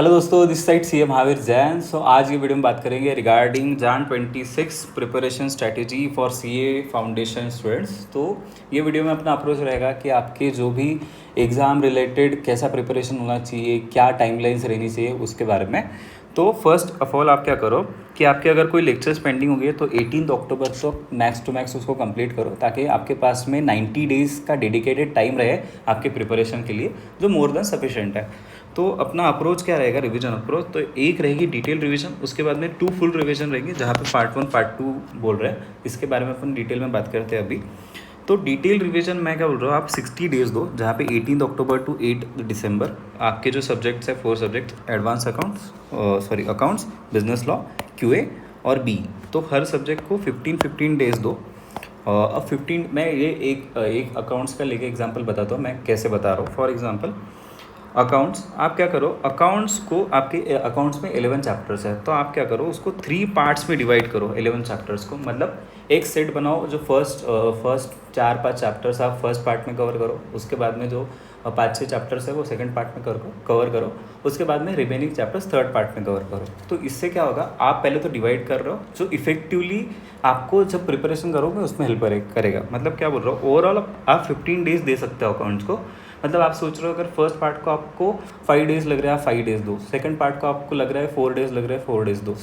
Hello दोस्तों, this side सी महावीर जैन। सो आज की वीडियो में बात करेंगे रिगार्डिंग जान 26 preparation strategy for CA foundation students. तो ये वीडियो में अपना अप्रोच रहेगा कि आपके जो भी एग्ज़ाम रिलेटेड कैसा प्रिपरेशन होना चाहिए, क्या टाइमलाइंस रहनी चाहिए, उसके बारे में। तो फर्स्ट ऑफ ऑल आप क्या करो कि आपके अगर कोई लेक्चर्स पेंडिंग हो गई है तो 18 अक्टूबर तक मैक्स टू मैक्स उसको कंप्लीट करो, ताकि आपके पास में 90 डेज़ का डेडिकेटेड टाइम रहे आपके प्रिपरेशन के लिए, जो मोर देन सफिशेंट है। तो अपना अप्रोच क्या रहेगा, रिवीजन अप्रोच। तो एक रहेगी डिटेल रिवीजन, उसके बाद में 2 फुल रिवीजन रहेंगी, जहाँ पे पार्ट 1 पार्ट 2 बोल रहे हैं। इसके बारे में अपन डिटेल में बात करते हैं अभी। तो डिटेल रिवीजन मैं क्या बोल रहा हूँ, आप 60 डेज़ दो, जहाँ पे 18 अक्टूबर टू 8 दिसंबर आपके जो सब्जेक्ट्स है 4 subjects, advance accounts, business law, QA और बी। तो हर सब्जेक्ट को 15 डेज़ दो। अब 15 मैं ये एक अकाउंट्स का लेके एग्जांपल बताता हूँ मैं कैसे बता रहा हूँ। फॉर एग्जांपल अकाउंट्स, आप क्या करो, अकाउंट्स को, आपके अकाउंट्स में 11 चैप्टर्स है, तो आप क्या करो, उसको 3 पार्ट्स में डिवाइड करो 11 चैप्टर्स को। मतलब एक सेट बनाओ, जो फर्स्ट 4-5 चैप्टर्स आप फर्स्ट पार्ट में कवर करो, उसके बाद में जो 5-6 चैप्टर्स है वो सेकंड पार्ट में कवर करो, उसके बाद में रिमेनिंग चैप्टर्स थर्ड पार्ट में कवर करो। तो इससे क्या होगा, आप पहले तो डिवाइड कर रहे हो, जो इफेक्टिवली आपको जब प्रिपरेशन करोगे उसमें हेल्प करेगा। मतलब क्या बोल रहा हूँ, ओवरऑल आप 15 डेज़ दे सकते हो अकाउंट्स को। मतलब आप सोच रहे हो अगर फर्स्ट पार्ट को आपको 5 डेज़ लग रहा है, 5 डेज़ दो। सेकंड पार्ट को आपको लग रहा है 4 डेज़ लग रहा है, 4 डेज़ दो।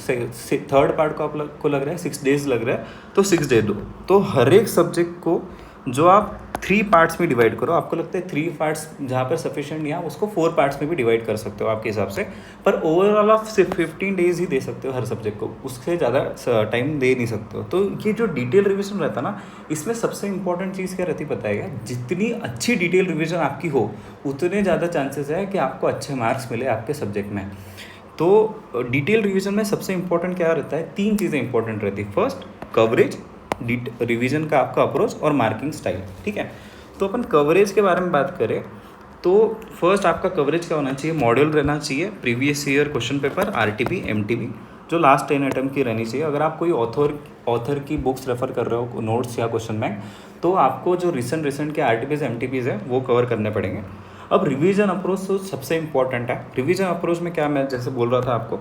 थर्ड पार्ट को आपको लग रहा है 6 डेज़ लग रहा है, तो 6 डे दो। तो हर एक सब्जेक्ट को जो आप 3 पार्ट्स में डिवाइड करो, आपको लगता है 3 पार्ट्स जहाँ पर सफिशिएंट नहीं है, उसको 4 पार्ट्स में भी डिवाइड कर सकते हो आपके हिसाब से। पर ओवरऑल आप सिर्फ 15 डेज़ ही दे सकते हो हर सब्जेक्ट को, उससे ज़्यादा टाइम दे नहीं सकते हो। तो ये जो डिटेल रिविजन रहता है ना, इसमें सबसे इंपॉर्टेंट चीज़ क्या रहती है पता है, जितनी अच्छी डिटेल रिविजन आपकी हो, उतने ज़्यादा चांसेस है कि आपको अच्छे मार्क्स मिले आपके सब्जेक्ट में। तो डिटेल रिवीजन में सबसे इंपॉर्टेंट क्या रहता है, 3 चीज़ें इंपॉर्टेंट रहती है। फर्स्ट कवरेज, रिवीजन का आपका अप्रोच और मार्किंग स्टाइल। ठीक है, तो अपन कवरेज के बारे में बात करें तो फर्स्ट आपका कवरेज क्या होना चाहिए, मॉड्यूल रहना चाहिए, previous year question paper, RTP, MTB, जो लास्ट 10 अटेम्प्ट की रहनी चाहिए। अगर आप कोई ऑथर की बुक्स रेफर कर रहे हो, नोट्स या क्वेश्चन बैंक, तो आपको जो रिसेंट के आरटीपीज एमटीपीज है वो कवर करने पड़ेंगे। अब रिवीजन अप्रोच तो सबसे इंपॉर्टेंट है। रिवीजन अप्रोच में क्या, मैं जैसे बोल रहा था आपको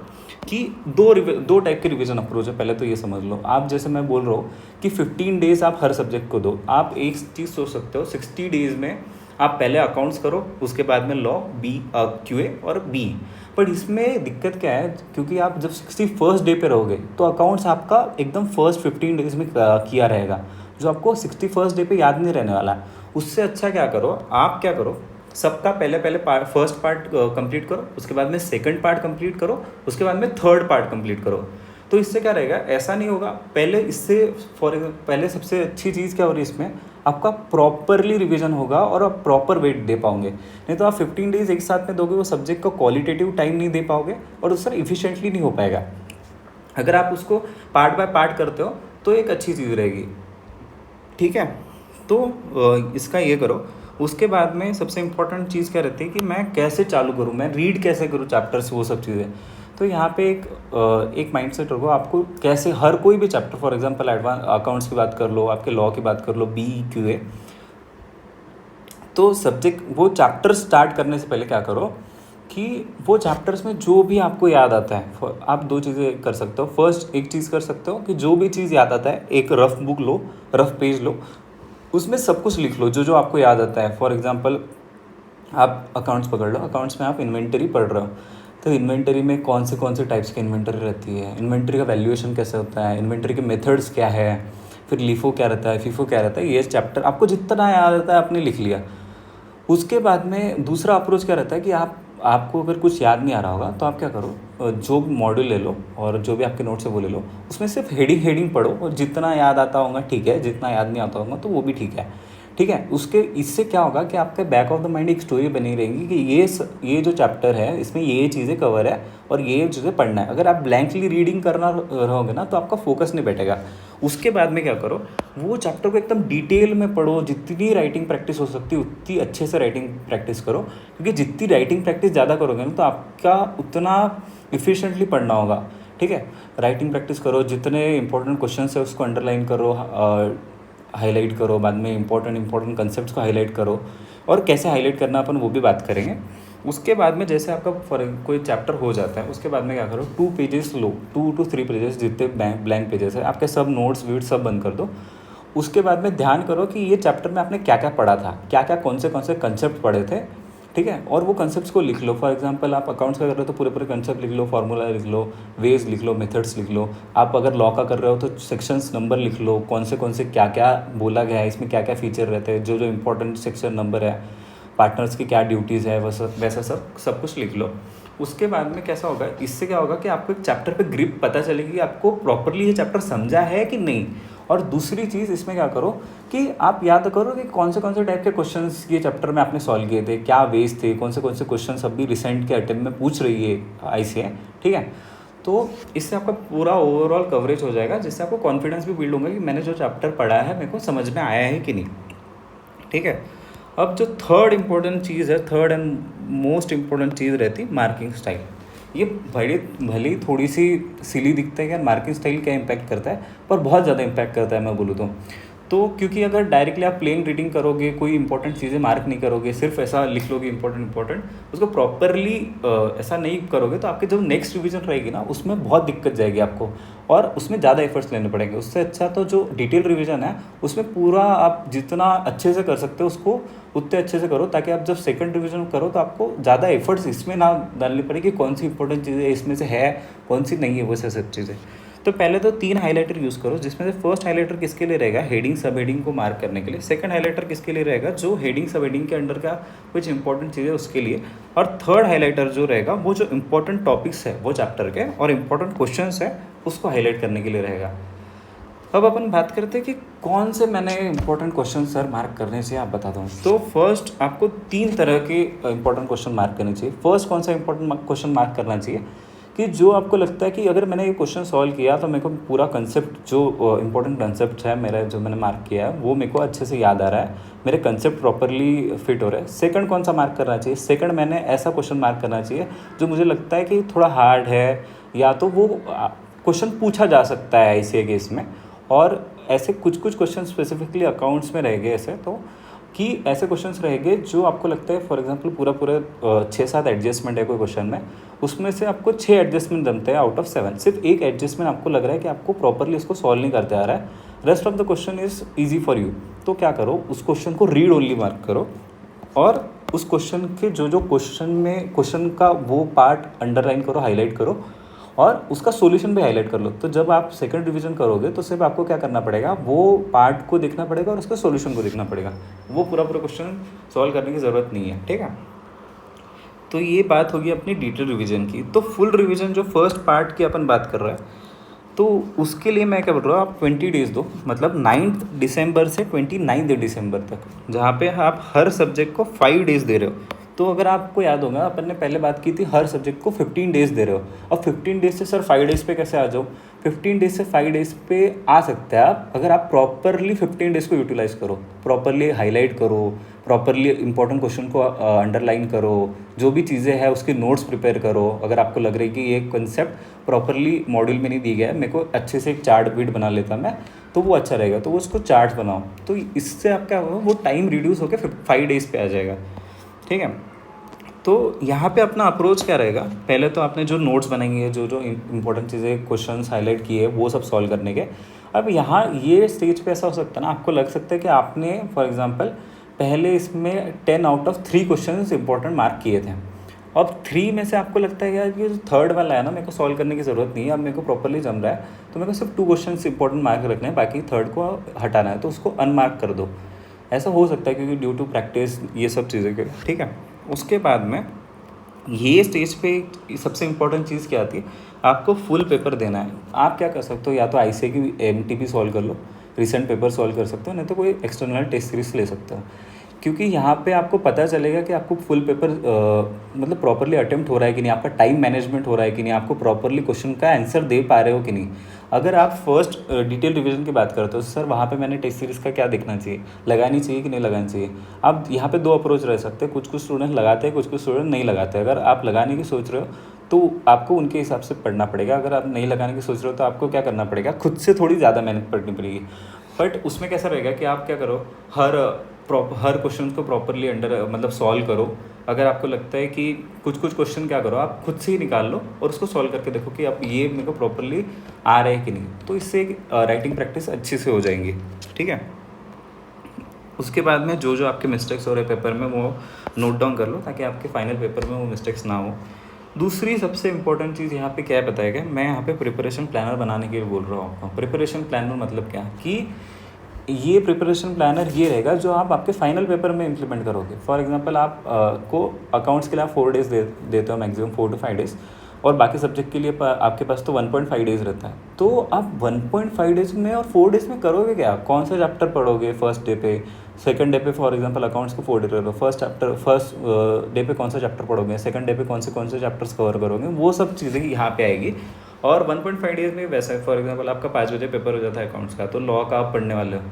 कि दो टाइप के रिवीजन अप्रोच है, पहले तो ये समझ लो। आप जैसे मैं बोल रहा हूँ कि 15 डेज़ आप हर सब्जेक्ट को दो। आप एक चीज़ सोच सकते हो, 60 डेज़ में आप पहले अकाउंट्स करो, उसके बाद में लॉ, क्यूए और बी। पर इसमें दिक्कत क्या है, क्योंकि आप जब 61st डे पे रहोगे तो अकाउंट्स आपका एकदम फर्स्ट 15 डेज़ में किया रहेगा, जो आपको 61st डे पे याद नहीं रहने वाला। उससे अच्छा क्या करो, आप क्या करो, सबका पहले फर्स्ट पार्ट कंप्लीट करो, उसके बाद में सेकंड पार्ट कंप्लीट करो, उसके बाद में थर्ड पार्ट कंप्लीट करो। तो इससे क्या रहेगा, ऐसा नहीं होगा पहले सबसे अच्छी चीज़ क्या हो रही है इसमें, आपका प्रॉपरली रिवीजन होगा और आप प्रॉपर वेट दे पाओगे। नहीं तो आप 15 डेज़ एक साथ में दोगे, वो सब्जेक्ट को क्वालिटेटिव टाइम नहीं दे पाओगे और उससे इफिशिएंटली नहीं हो पाएगा। अगर आप उसको पार्ट बाय पार्ट करते हो तो एक अच्छी चीज़ रहेगी। ठीक है, तो इसका ये करो। उसके बाद में सबसे इम्पोर्टेंट चीज़ क्या रहती है कि मैं कैसे चालू करूँ, मैं रीड कैसे करूँ चैप्टर्स, वो सब चीज़ें। तो यहाँ पे एक माइंडसेट रखो, आपको कैसे हर कोई भी chapter, for example advance accounts की बात कर लो, आपके लॉ की बात कर लो, बी क्यूए, तो सब्जेक्ट वो चैप्टर स्टार्ट करने से पहले क्या करो कि वो चैप्टर्स में जो भी आपको याद आता है, आप 2 चीज़ें कर सकते हो। फर्स्ट एक चीज़ कर सकते हो कि जो भी चीज़ याद आता है, एक रफ बुक लो, रफ पेज लो, उसमें सब कुछ लिख लो जो जो आपको याद आता है। फॉर एग्जांपल आप अकाउंट्स पकड़ लो, अकाउंट्स में आप इन्वेंटरी पढ़ रहे हो, तो इन्वेंटरी में कौन से टाइप्स की इन्वेंटरी रहती है, इन्वेंटरी का वैल्यूएशन कैसे होता है, इन्वेंटरी के मेथड्स क्या है, फिर लीफो क्या रहता है, फीफो क्या रहता है, ये चैप्टर आपको जितना याद आता है आपने लिख लिया। उसके बाद में दूसरा अप्रोच क्या रहता है कि आपको अगर कुछ याद नहीं आ रहा होगा तो आप क्या करो, जो भी मॉड्यूल ले लो और जो भी आपके नोट्स है वो ले लो, उसमें सिर्फ हेडिंग पढ़ो, और जितना याद आता होगा ठीक है, जितना याद नहीं आता होगा तो वो भी ठीक है। ठीक है, इससे क्या होगा कि आपके बैक ऑफ द माइंड एक स्टोरी बनी रहेगी कि ये जो चैप्टर है इसमें ये चीज़ें कवर है और ये चीज़ें पढ़ना है। अगर आप ब्लैंकली रीडिंग करना रहोगे ना तो आपका फोकस नहीं बैठेगा। उसके बाद में क्या करो, वो चैप्टर को एकदम डिटेल में पढ़ो, जितनी राइटिंग प्रैक्टिस हो सकती है उतनी अच्छे से राइटिंग प्रैक्टिस करो, क्योंकि जितनी राइटिंग प्रैक्टिस ज़्यादा करोगे ना तो आपका उतना इफ़िशिएंटली पढ़ना होगा। ठीक है, राइटिंग प्रैक्टिस करो, जितने इंपॉर्टेंट क्वेश्चन है उसको अंडरलाइन करो, हाईलाइट करो, बाद में इंपॉर्टेंट कंसेप्ट्स को हाईलाइट करो, और कैसे हाईलाइट करना अपन वो भी बात करेंगे। उसके बाद में जैसे आपका कोई चैप्टर हो जाता है, उसके बाद में क्या करो, 2 पेजेस लो, 2 to 3 पेजेस जितने ब्लैंक पेजेस है आपके, सब नोट्स वीट सब बंद कर दो। उसके बाद में ध्यान करो कि ये चैप्टर में आपने क्या क्या पढ़ा था, क्या क्या कौन से कंसेप्ट पढ़े थे, ठीक है। और वो कंसेप्ट्स को लिख लो। फॉर एग्जांपल आप अकाउंट्स का कर रहे हो तो पूरे पूरे कंसेप्ट लिख लो, फार्मूला लिख लो, वेज लिख लो, मेथड्स लिख लो। आप अगर लॉ का कर रहे हो तो सेक्शंस नंबर लिख लो, कौन से क्या क्या बोला गया है, इसमें क्या क्या फीचर रहते हैं, जो जो इंपॉर्टेंट सेक्शन नंबर है, पार्टनर्स की क्या ड्यूटीज़ है, वैसा सब कुछ लिख लो। उसके बाद में कैसा होगा, इससे क्या होगा कि आपको एक चैप्टर पे ग्रिप पता चलेगी कि आपको प्रॉपरली ये चैप्टर समझा है कि नहीं। और दूसरी चीज़ इसमें क्या करो कि आप याद करो कि कौन से टाइप के क्वेश्चंस ये चैप्टर में आपने सॉल्व किए थे, क्या वेज थे, कौन से क्वेश्चंस अभी रिसेंट के अटेम्प्ट में पूछ रही है ICAI, ठीक है। तो इससे आपका पूरा ओवरऑल कवरेज हो जाएगा, जिससे आपको कॉन्फिडेंस भी बिल्ड होगा कि मैंने जो चैप्टर पढ़ा है मेरे को समझ में आया है कि नहीं, ठीक है। अब जो थर्ड इम्पोर्टेंट चीज़ है, थर्ड एंड मोस्ट इम्पोर्टेंट चीज़ रहती है मार्किंग स्टाइल। ये भले ही थोड़ी सी सिली दिखता है कि मार्किंग स्टाइल क्या इम्पैक्ट करता है, पर बहुत ज़्यादा इम्पैक्ट करता है मैं बोलूँ तो क्योंकि अगर डायरेक्टली आप प्लेन रीडिंग करोगे, कोई इंपॉर्टेंट चीज़ें मार्क नहीं करोगे, सिर्फ ऐसा लिख लोगे इंपॉर्टेंट, उसको प्रॉपरली ऐसा नहीं करोगे तो आपके जब नेक्स्ट रिवीजन रहेगी ना, उसमें बहुत दिक्कत जाएगी आपको, और उसमें ज़्यादा एफर्ट्स लेने पड़ेंगे। उससे अच्छा तो जो डिटेल रिवीजन है उसमें पूरा आप जितना अच्छे से कर सकते हो उसको उतने अच्छे से करो, ताकि आप जब सेकंड रिवीजन करो तो आपको ज़्यादा एफर्ट्स इसमें ना डालनी पड़ेगी, कौन सी इंपॉर्टेंट चीज़ें इसमें से है, कौन सी नहीं है, वो सब चीज़ें। तो पहले तो 3 हाइलाइटर यूज़ करो, जिसमें से फर्स्ट हाइलाइटर किसके लिए रहेगा, हेडिंग सब हेडिंग को मार्क करने के लिए। सेकंड हाइलाइटर किसके लिए रहेगा, जो हेडिंग सब हेडिंग के अंडर का कुछ इंपॉर्टेंट चीज़ें उसके लिए। और थर्ड हाइलाइटर जो रहेगा वो जो इंपॉर्टेंट टॉपिक्स है वो चैप्टर के और इंपॉर्टेंट क्वेश्चंस है उसको हाईलाइट करने के लिए रहेगा। अब अपन बात करते हैं कि कौन से मैंने इंपॉर्टेंट क्वेश्चन सर मार्क करने चाहिए, आप बता दूँ। तो फर्स्ट आपको 3 तरह के इंपॉर्टेंट क्वेश्चन मार्क करने चाहिए। फर्स्ट कौन सा इंपॉर्टेंट क्वेश्चन मार्क करना चाहिए कि जो आपको लगता है कि अगर मैंने ये क्वेश्चन सॉल्व किया तो मेरे को पूरा कंसेप्ट जो इंपॉर्टेंट कंसेप्ट है मेरा, जो मैंने मार्क किया है वो मेरे को अच्छे से याद आ रहा है, मेरे कंसेप्ट प्रॉपरली फिट हो रहा है। सेकंड कौन सा मार्क करना चाहिए, सेकंड मैंने ऐसा क्वेश्चन मार्क करना चाहिए जो मुझे लगता है कि थोड़ा हार्ड है, या तो वो क्वेश्चन पूछा जा सकता है ICAI के इसमें। और ऐसे कुछ क्वेश्चन स्पेसिफिकली अकाउंट्स में रहेंगे ऐसे, तो कि ऐसे क्वेश्चंस रहेंगे जो आपको लगता है फॉर एग्जांपल पूरा 6-7 एडजस्टमेंट है कोई क्वेश्चन में, उसमें से आपको 6 एडजस्टमेंट बनते हैं आउट ऑफ 7, सिर्फ एक एडजस्टमेंट आपको लग रहा है कि आपको प्रॉपरली उसको सॉल्व नहीं करते आ रहा है, rest of the question is easy for you. तो क्या करो, उस क्वेश्चन को रीड ओनली मार्क करो, और उस क्वेश्चन के जो क्वेश्चन का वो पार्ट अंडरलाइन करो, हाईलाइट करो, और उसका सॉल्यूशन भी हाईलाइट कर लो। तो जब आप सेकंड रिवीजन करोगे तो सिर्फ आपको क्या करना पड़ेगा, वो पार्ट को देखना पड़ेगा और उसका सॉल्यूशन को देखना पड़ेगा, वो पूरा क्वेश्चन सॉल्व करने की ज़रूरत नहीं है, ठीक है। तो ये बात होगी अपनी डिटेल रिवीजन की। तो फुल रिवीजन जो फर्स्ट पार्ट की अपन बात कर रहे हैं, तो उसके लिए मैं क्या बोल रहा हूँ, आप 20 डेज़ दो, मतलब 9 दिसंबर से 29 दिसंबर तक, जहाँ पे आप हर सब्जेक्ट को 5 डेज़ दे रहे हो। तो अगर आपको याद होगा अपन ने पहले बात की थी हर सब्जेक्ट को 15 डेज़ दे रहे हो। अब 15 डेज़ से सर 5 डेज़ पे कैसे आ जाओ, 15 डेज़ से 5 डेज़ पे आ सकते हैं आप अगर आप प्रॉपरली 15 डेज़ को यूटिलाइज़ करो, प्रॉपरली हाईलाइट करो, प्रॉपरली इंपॉर्टेंट क्वेश्चन को अंडरलाइन करो, जो भी चीज़ें हैं उसके नोट्स प्रिपेयर करो। अगर आपको लग रही है कि ये कंसेप्ट प्रॉपरली मॉड्यूल में नहीं दी गया है, मेरे को अच्छे से एक चार्ट बीट बना लेता मैं, तो वो अच्छा रहेगा, तो वो उसको चार्ट बनाओ। तो इससे आप क्या होगा, वो टाइम रिड्यूस होकर 5 डेज़ पे आ जाएगा, ठीक है। तो यहाँ पे अपना अप्रोच क्या रहेगा, पहले तो आपने जो नोट्स बनाएंगे, जो जो इंपॉर्टेंट चीज़ें क्वेश्चंस हाईलाइट किए वो सब सॉल्व करने के। अब यहाँ ये स्टेज पे ऐसा हो सकता है ना, आपको लग सकता है कि आपने फॉर एग्जांपल पहले इसमें 10 out of 3 questions important mark किए थे। अब 3 में से आपको लगता है यार कि जो थर्ड वाला है ना, मेरे को सॉल्व करने की ज़रूरत नहीं है, अब मेरे को प्रॉपरली जम रहा है, तो मेरे को सिर्फ 2 क्वेश्चन इंपॉर्टेंट मार्क रखने हैं, बाकी थर्ड को हटाना है, तो उसको अनमार्क कर दो। ऐसा हो सकता है क्योंकि ड्यू टू प्रैक्टिस ये सब चीज़ें के, ठीक है। उसके बाद में ये स्टेज पे सबसे इम्पोर्टेंट चीज़ क्या आती है, आपको फुल पेपर देना है। आप क्या कर सकते हो, या तो ICAI की MTP सॉल्व कर लो, रिसेंट पेपर सॉल्व कर सकते हो, नहीं तो कोई एक्सटर्नल टेस्ट सीरीज ले सकते हो, क्योंकि यहाँ पे आपको पता चलेगा कि आपको फुल पेपर मतलब प्रॉपरली अटेम्प्ट हो रहा है कि नहीं, आपका टाइम मैनेजमेंट हो रहा है कि नहीं, आपको प्रॉपरली क्वेश्चन का आंसर दे पा रहे हो कि नहीं। अगर आप फर्स्ट डिटेल रिवीजन की बात करते हो, सर वहाँ पे मैंने टेस्ट सीरीज़ का क्या देखना चाहिए, लगानी चाहिए कि नहीं लगानी चाहिए। अब यहाँ पे 2 अप्रोच रह सकते हैं, कुछ स्टूडेंट लगाते हैं, कुछ स्टूडेंट नहीं लगाते। अगर आप लगाने की सोच रहे हो तो आपको उनके हिसाब से पढ़ना पड़ेगा, अगर आप नहीं लगाने की सोच रहे हो तो आपको क्या करना पड़ेगा, खुद से थोड़ी ज़्यादा मेहनत पड़नी पड़ेगी। बट उसमें कैसा रहेगा कि आप क्या करो, हर क्वेश्चन को प्रॉपरली मतलब सॉल्व करो, अगर आपको लगता है कि कुछ कुछ क्वेश्चन क्या करो, आप खुद से ही निकाल लो और उसको सॉल्व करके देखो कि अब ये मेरे को प्रॉपरली आ रहा है कि नहीं, तो इससे राइटिंग प्रैक्टिस अच्छी से हो जाएंगी, ठीक है। उसके बाद में जो जो आपके मिस्टेक्स हो रहे पेपर में वो नोट डाउन कर लो, ताकि आपके फाइनल पेपर में वो मिस्टेक्स ना हो। दूसरी सबसे इंपॉर्टेंट चीज़ यहाँ पे क्या बताया गया, मैं यहाँ पे प्रिपरेशन प्लानर बनाने के लिए बोल रहा हूँ आपको। प्रिपरेशन प्लानर मतलब क्या कि ये प्रिपरेशन प्लानर ये रहेगा जो आप आपके फाइनल पेपर में इम्प्लीमेंट करोगे। फॉर एग्जांपल आप को अकाउंट्स के लिए आप 4 डेज़ देते हो मैक्सिमम 4 to 5 डेज़, और बाकी सब्जेक्ट के लिए आपके पास तो 1.5 डेज़ रहता है। तो आप 1.5 डेज़ में और 4 डेज़ में करोगे क्या, कौन सा चैप्टर पढ़ोगे फर्स्ट डे पे, सेकंड डे पे। फॉर एग्जांपल अकाउंट्स को 4 डे रहे हो, फर्स्ट डे पे कौन सा चैप्टर पढ़ोगे, सेकंड डे पे कौन से चैप्टर्स कवर करोगे, वो सब चीज़ें यहाँ पे आएगी। और 1.5 डेज़ में वैसा है, फॉर एग्जांपल आपका 5 बजे पेपर हो जाता है अकाउंट्स का, तो लॉ का आप पढ़ने वाले हो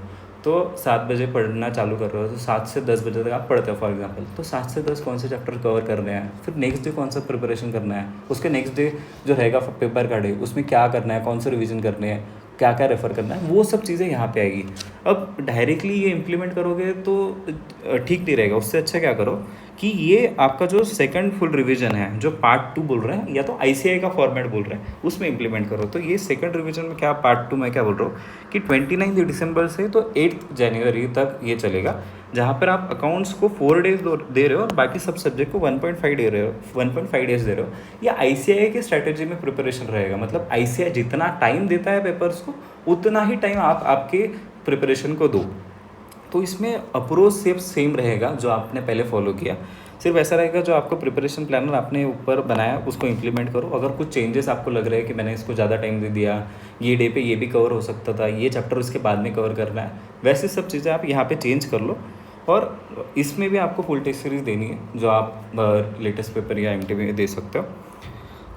तो 7 बजे पढ़ना चालू कर रहे हो, तो 7 से 10 बजे तक आप पढ़ते हो फॉर एग्जांपल। तो 7 से 10 कौन से चैप्टर कवर करने हैं, फिर नेक्स्ट डे कौन सा प्रिपरेशन करना है, उसके नेक्स्ट डे जो रहेगा पेपर का डे, उसमें क्या करना है, कौन से रिवीजन करने हैं, क्या क्या रेफ़र करना है, वो सब चीज़ें यहाँ पे आएगी। अब डायरेक्टली ये इम्प्लीमेंट करोगे तो ठीक नहीं रहेगा। उससे अच्छा क्या करो कि ये आपका जो सेकंड फुल रिवीजन है, जो पार्ट 2 बोल रहे हैं, या तो ICAI का फॉर्मेट बोल रहे हैं, उसमें इम्प्लीमेंट करो। तो ये सेकंड रिवीजन में क्या, पार्ट 2 में क्या बोल रहा हूँ कि 29 दिसंबर से तो 8 जनवरी तक ये चलेगा, जहाँ पर आप अकाउंट्स को 4 डेज दे रहे हो और बाकी सब सब्जेक्ट को 1.5 दे रहे हो, 1.5 डेज दे रहे हो। या ICAI की स्ट्रैटेजी में प्रिपरेशन रहेगा, मतलब ICAI जितना टाइम देता है पेपर्स को, उतना ही टाइम आप आपके प्रिपरेशन को दो। तो इसमें अप्रोच सिर्फ सेम रहेगा जो आपने पहले फॉलो किया, सिर्फ ऐसा रहेगा जो आपको प्रिपरेशन प्लानर आपने ऊपर बनाया उसको इम्प्लीमेंट करो। अगर कुछ चेंजेस आपको लग रहा है कि मैंने इसको ज़्यादा टाइम दे दिया, ये डे पे ये भी कवर हो सकता था, ये चैप्टर उसके बाद में कवर करना है, वैसे सब चीज़ें आप यहाँ पे चेंज कर लो। और इसमें भी आपको फुल टेस्ट सीरीज़ देनी है, जो आप लेटेस्ट पेपर या MT में दे सकते हो।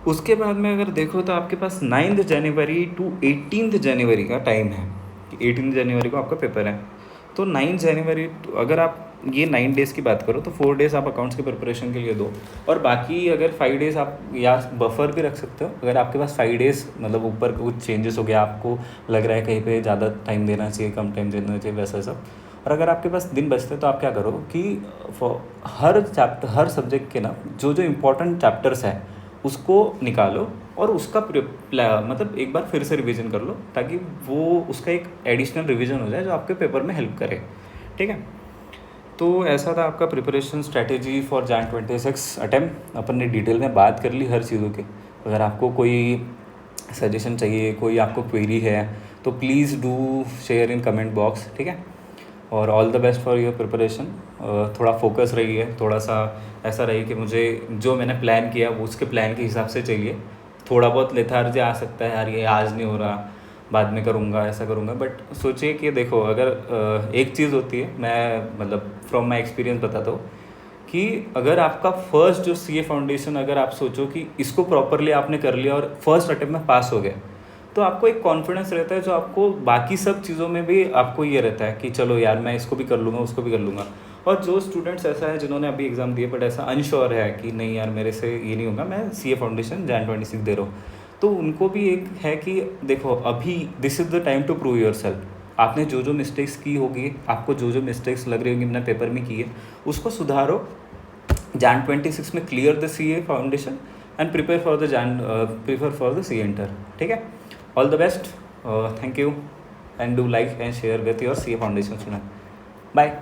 उसके बाद में अगर देखो तो आपके पास 9 जनवरी to 18 जनवरी का टाइम है, 18 जनवरी को आपका पेपर है। तो 9 जनवरी अगर आप ये 9 डेज़ की बात करो तो 4 डेज़ आप अकाउंट्स की प्रिपरेशन के लिए दो, और बाकी अगर 5 डेज़ आप या बफर भी रख सकते हो। अगर आपके पास 5 डेज़ मतलब ऊपर कुछ चेंजेस हो गया, आपको लग रहा है कहीं पे ज़्यादा टाइम देना चाहिए, कम टाइम देना चाहिए, वैसा सब। और अगर आपके पास दिन बचते तो आप क्या करो कि हर सब्जेक्ट के ना जो जो इम्पोर्टेंट चैप्टर्स हैं उसको निकालो और उसका मतलब एक बार फिर से रिवीजन कर लो, ताकि वो उसका एक एडिशनल रिवीजन हो जाए जो आपके पेपर में हेल्प करे, ठीक है। तो ऐसा था आपका preparation strategy for Jan 26 attempt. अपन ने डिटेल में बात कर ली हर चीज़ों की। अगर आपको कोई सजेशन चाहिए, कोई आपको क्वेरी है, तो please do share in comment box, ठीक है। और all the best for your preparation. थोड़ा फोकस रहिए, थोड़ा सा ऐसा रही कि मुझे जो मैंने प्लान किया वो उसके प्लान के हिसाब से चलिए। थोड़ा बहुत लेथार्जी आ सकता है, यार ये आज नहीं हो रहा, बाद में करूँगा, ऐसा करूँगा, बट सोचिए कि देखो अगर एक चीज़ होती है, मैं मतलब फ्रॉम माई एक्सपीरियंस बताता हूँ कि अगर आपका फर्स्ट जो CA फाउंडेशन अगर आप सोचो कि इसको प्रॉपरली आपने कर लिया और फर्स्ट अटेम्प्ट में पास हो गया, तो आपको एक कॉन्फिडेंस रहता है जो आपको बाकी सब चीज़ों में भी आपको ये रहता है कि चलो यार मैं इसको भी कर लूँगा, उसको भी कर लूँगा। और जो स्टूडेंट्स ऐसा है जिन्होंने अभी एग्ज़ाम दिए बट ऐसा अनश्योर है कि नहीं यार मेरे से ये नहीं होगा, मैं CA फाउंडेशन Jan 26 दे रहा हूँ, तो उनको भी एक है कि देखो अभी this is the time to prove yourself. आपने जो जो मिस्टेक्स की होगी, आपको जो जो मिस्टेक्स लग रही होंगी मैंने पेपर में की है, उसको सुधारो। Jan 26 में clear the CA foundation and prepare for the CA inter, ठीक है। All the best, thank you and do like and share with your CA foundation student. Bye.